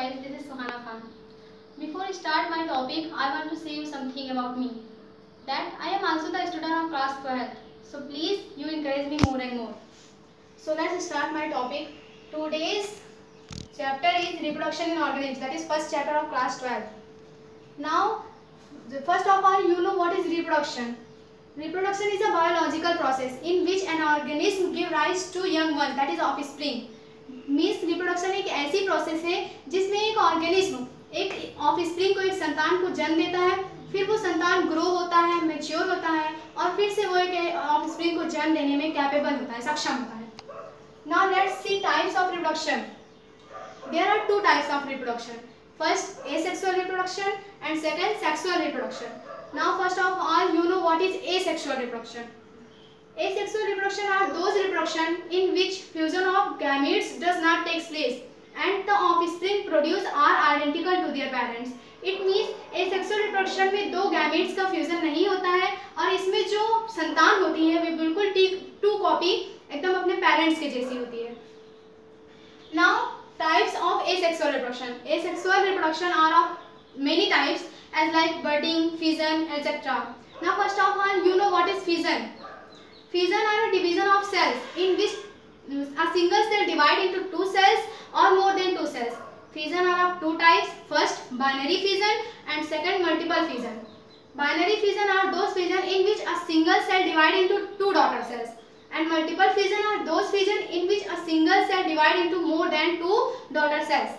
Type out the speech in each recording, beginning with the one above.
guys, this is Suhana Khan. Before I start my topic, I want to say you something about me. That I am also the student of class 12. So please, you encourage me more and more. So let's start my topic. Today's chapter is reproduction in organisms. That is first chapter of class 12. Now, first of all, you know what is reproduction. Reproduction is a biological process in which an organism gives rise to young one, that is offspring. Means reproduction एक ऐसी process है जिसमें एक organism एक offspring को, एक संतान को जन्म देता है, फिर वो संतान ग्रो होता है, मैच्योर होता है और फिर से वो एक ऑफस्प्रिंग को जन्म देने में कैपेबल होता है, सक्षम होता है. Now let's see types of reproduction. There are two types of reproduction. First asexual reproduction and second sexual reproduction. Now first of all you know what is asexual reproduction. Asexual reproduction are those reproduction in which fusion of gametes does not take place and the offspring produced are identical to their parents. It means asexual reproduction में दो gametes का fusion नहीं होता है और इसमें जो संतान होती है वे बिल्कुल टू कॉपी एकदम अपने पेरेंट्स के जैसी होती है. Now types of asexual reproduction. Asexual reproduction are of many types as like budding, fission, etc. Now first of all you know what is fission. Fission are a division of cells in which a single cell divide into two cells or more than two cells. Fission are of two types. First, binary fission and second, multiple fission. Binary fission are those fission in which a single cell divide into two daughter cells, and multiple fission are those fission in which a single cell divide into more than two daughter cells.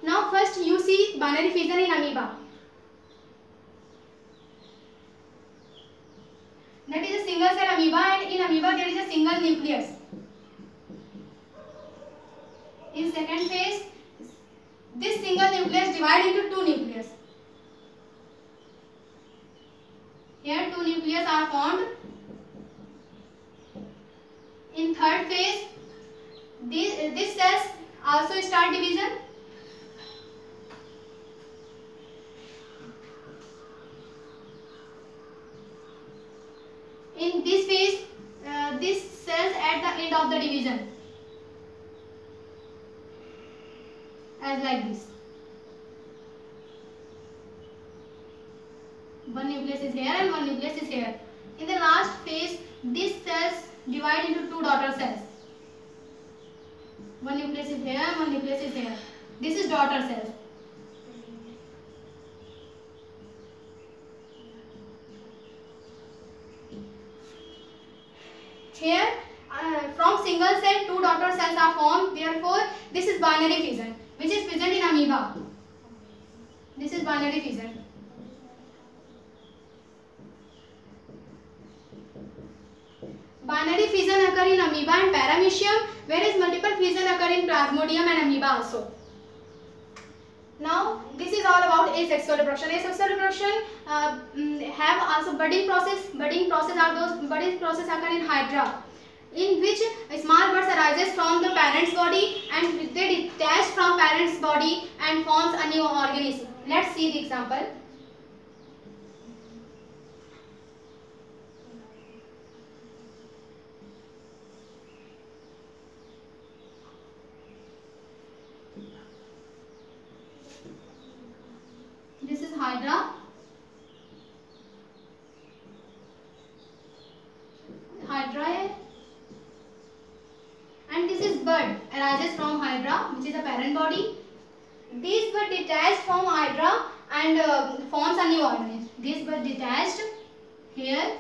Now first you see binary fission in amoeba. That is a single cell amoeba, and in amoeba there is a single nucleus. In second phase, this single nucleus divide into two nucleus. Here two nucleus are formed. In third phase, these cells also start division. In this phase, these cells at the end of the division, as like this. One nucleus is here and one nucleus is here. In the last phase, these cells divide into two daughter cells. One nucleus is here and one nucleus is here. This is daughter cells. Here from single cell two daughter cells are formed. Therefore this is binary fission, which is fission in amoeba. This is binary fission. Binary fission occur in amoeba and paramecium, whereas multiple fission occur in plasmodium and amoeba also. Now this is all about asexual reproduction. Asexual reproduction have also budding process. Budding process are those budding process occur in hydra, in which small birds arises from the parent's body and they detach from parent's body and forms a new organism. Let's see the example. This is hydra. Hydra है. And this is bud arises from hydra, which is a parent body. These bud detached from hydra and forms a new organism. These bud detached here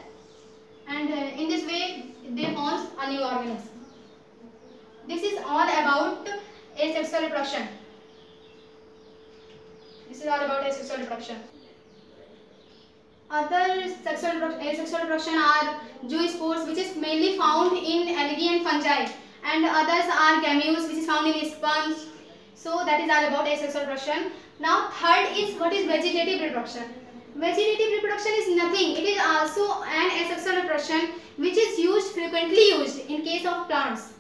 and in this way they forms a new organism. This is all about asexual reproduction. This is all about asexual reproduction. Other asexual reproduction are zoospores, which is mainly found in algae and fungi, and others are gametes, which is found in sponge. So that is all about asexual reproduction. Now third is what is vegetative reproduction. Vegetative reproduction is nothing. It is also an asexual reproduction which is frequently used in case of plants.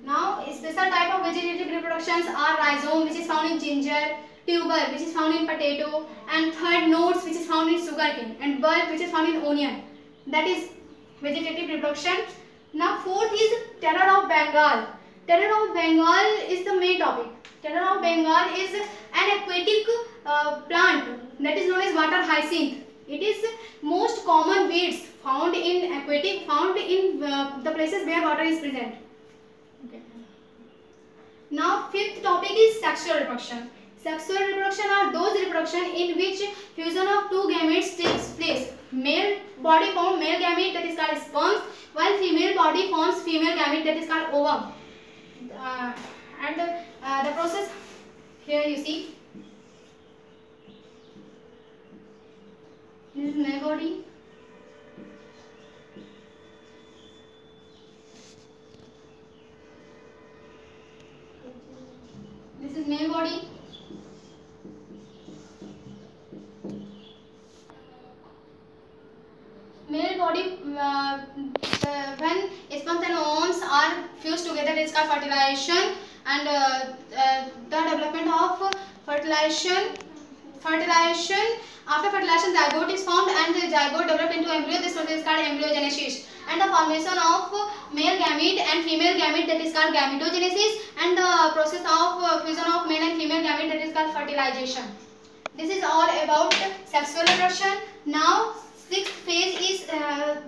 Now special type of vegetative reproductions are rhizome, which is found in ginger, tuber, which is found in potato, and third nodes, which is found in sugarcane, and bulb, which is found in onion. That is vegetative reproduction. Now fourth is terror of Bengal. Terror of Bengal is the main topic. Cedar of Bengal is an aquatic plant that is known as water hyacinth. It is most common weeds found in the places where water is present. Okay. Now fifth topic is sexual reproduction. Sexual reproduction are those reproduction in which fusion of two gametes takes place. Male body forms male gamete, that is called sperm, while female body forms female gamete, that is called ovum. The process here you see. This is male body. This is male body. Male body, when sperms and ovumes are fused together, it is called fertilization, and the development of fertilization. After fertilization, zygote is formed, and the zygote developed into embryo. This process is called embryogenesis, and the formation of male gamete and female gamete, that is called gametogenesis, and the process of fusion of male and female gamete, that is called fertilization. This is all about sexual reproduction. Now sixth phase is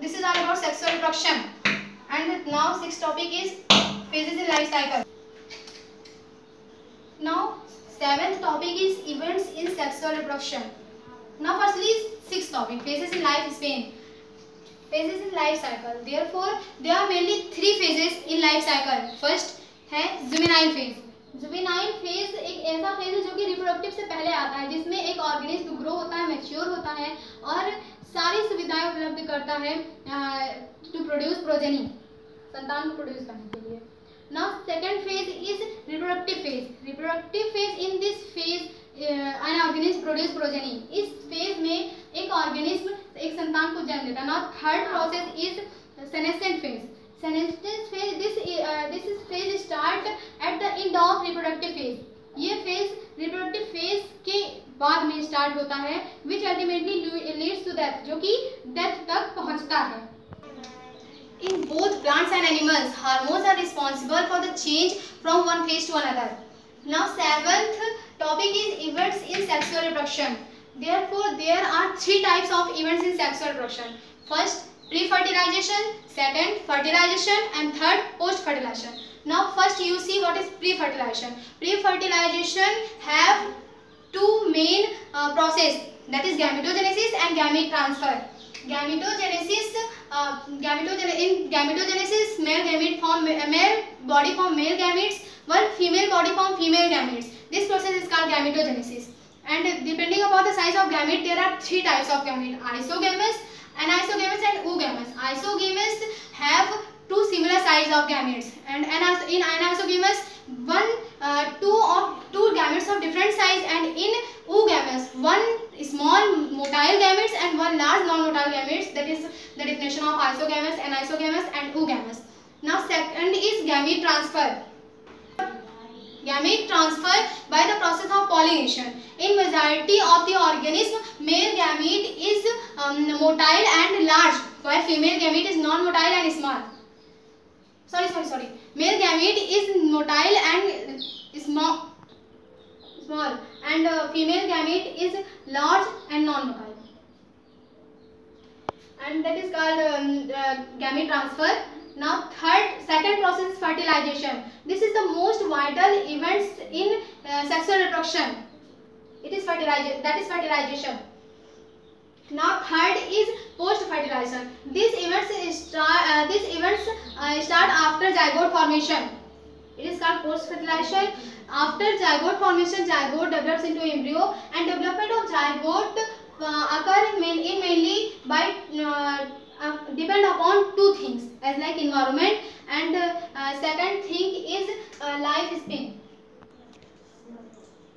this is all about sexual reproduction, and now sixth topic is phases in life cycle. Now seventh topic is events in sexual reproduction. Now firstly sixth topic, phases in lifespan. Phases in life cycle. Therefore there are mainly three phases in life cycle. First है juvenile phase. Juvenile phase एक ऐसा phase है जो कि reproductive से पहले आता है, जिसमें एक ऑर्गेनिज्म ग्रो होता है, मैच्योर होता है और सारी सुविधाएं उपलब्ध करता है टू प्रोड्यूस प्रोजेनी, संतान को प्रोड्यूस करने के लिए. Now second phase is reproductive phase. Reproductive phase, in this phase an organism produce progeny. इस phase में एक organism एक संतान को जन्म देता है. Now third process is senescent phase. Senescent phase, this is phase start at the end of reproductive phase. ये phase reproductive phase के बाद में start होता है, which ultimately leads to death, जो कि death तक पहुंचता है. In both plants and animals, hormones are responsible for the change from one phase to another. Now seventh topic is events in sexual reproduction. Therefore there are three types of events in sexual reproduction. First pre-fertilization, second fertilization, and third post-fertilization. Now first you see what is pre-fertilization. Pre-fertilization have two main process, that is gametogenesis and gamete transfer. Gametogenesis, in gametogenesis, male body form male gametes, while female body form female gametes. This process is called gametogenesis. And depending upon the size of gamete, there are three types of gamete: isogamous, anisogamous, and oogamous. Isogamous have two similar size of gametes, and in anisogamous two gametes of different size, and in oogamous one small motile gametes and one large non-motile gametes. That is the definition of isogamous, anisogamous, and oogamous. Now second is gamete transfer. Gamete transfer by the process of pollination. In majority of the organism, male gamete is motile and large, while female gamete is non-motile and small. Sorry. Male gamete is motile and small, and female gamete is large and non-motile, and that is called gamete transfer. Now second process is fertilization. This is the most vital events in sexual reproduction. It is fertilization. Now third is post-fertilization. These events start after zygote formation. It is called post-fertilization. After zygote formation, zygote develops into embryo, and development of zygote occur mainly by depend upon two things, as like environment, and second thing is lifespan.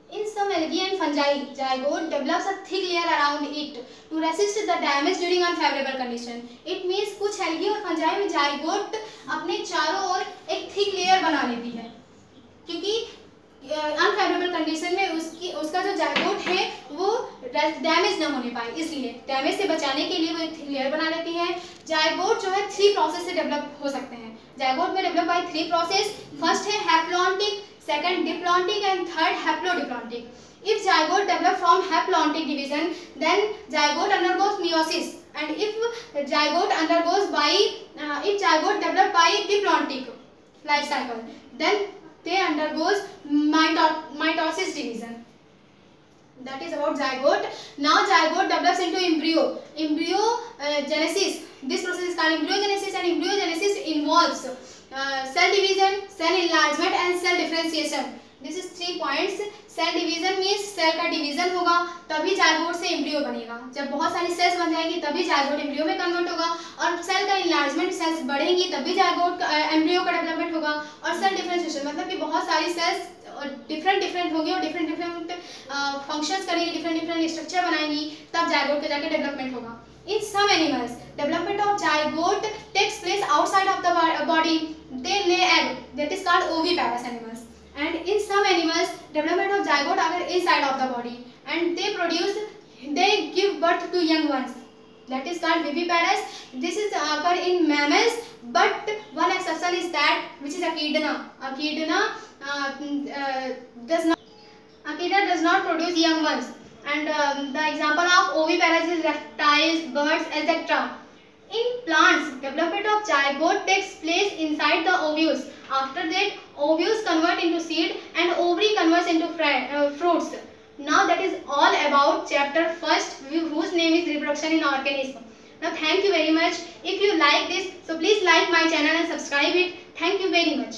In some algae and fungi, zygote develops a thick layer around it to resist the damage during unfavorable condition. It means कुछ algae और fungi में zygote अपने चारों ओर एक thick layer बना लेती है, क्योंकि अनफेवरेबल कंडीशन में उसका जो zygote है वो डैमेज ना होने पाए, इसलिए डैमेज से बचाने के लिए वो एक थिक लेयर बना लेती है. zygote जो है थ्री प्रोसेस से डेवलप हो सकते हैं. zygote में develop by three process. First है haplontic, second diplontic, and third haplodiploidic. If zygote develop from haplontic division, then zygote undergoes meiosis, and if zygote developed by diplontic life cycle, then they undergoes mitosis division. That is about zygote. Now zygote develops into embryo. Embryogenesis. This process is called embryogenesis, and embryogenesis involves cell division, cell enlargement, and cell differentiation. This is 3 points. Cell division means cell का division होगा तभी zygote से embryo बनेगा. जब बहुत सारी sales बन जाएंगी तभी जायगोट एम्ब्रियो में कन्वर्ट होगा. और सेल का इनलार्जमेंट, सेल्स बढ़ेंगी तभी जायगोट एम्ब्रियो का डेवलपमेंट होगा. और सेल डिफरेंशिएशन मतलब कि बहुत सारी सेल्स डिफरेंट होंगी और डिफरेंट फंक्शंस करेंगी, डिफरेंट स्ट्रक्चर बनाएंगी, तब जायगोट का जाके डेवलपमेंट होगा. In some animals, development of zygote takes place outside of the body. They lay egg. That is called oviparous animals. And in some animals, development of zygote occur inside of the body, and they give birth to young ones. That is called viviparous. This is occur in mammals, but one exception is that which is echidna. Echidna does not produce young ones. And the example of oviparous is reptiles, birds, etc. In plants, development of zygote takes place inside the ovules. After that, ovules convert into seed and ovary converts into fruits. Now that is all about chapter first, whose name is reproduction in organism. Now thank you very much. If you like this, so please like my channel and subscribe it. Thank you very much.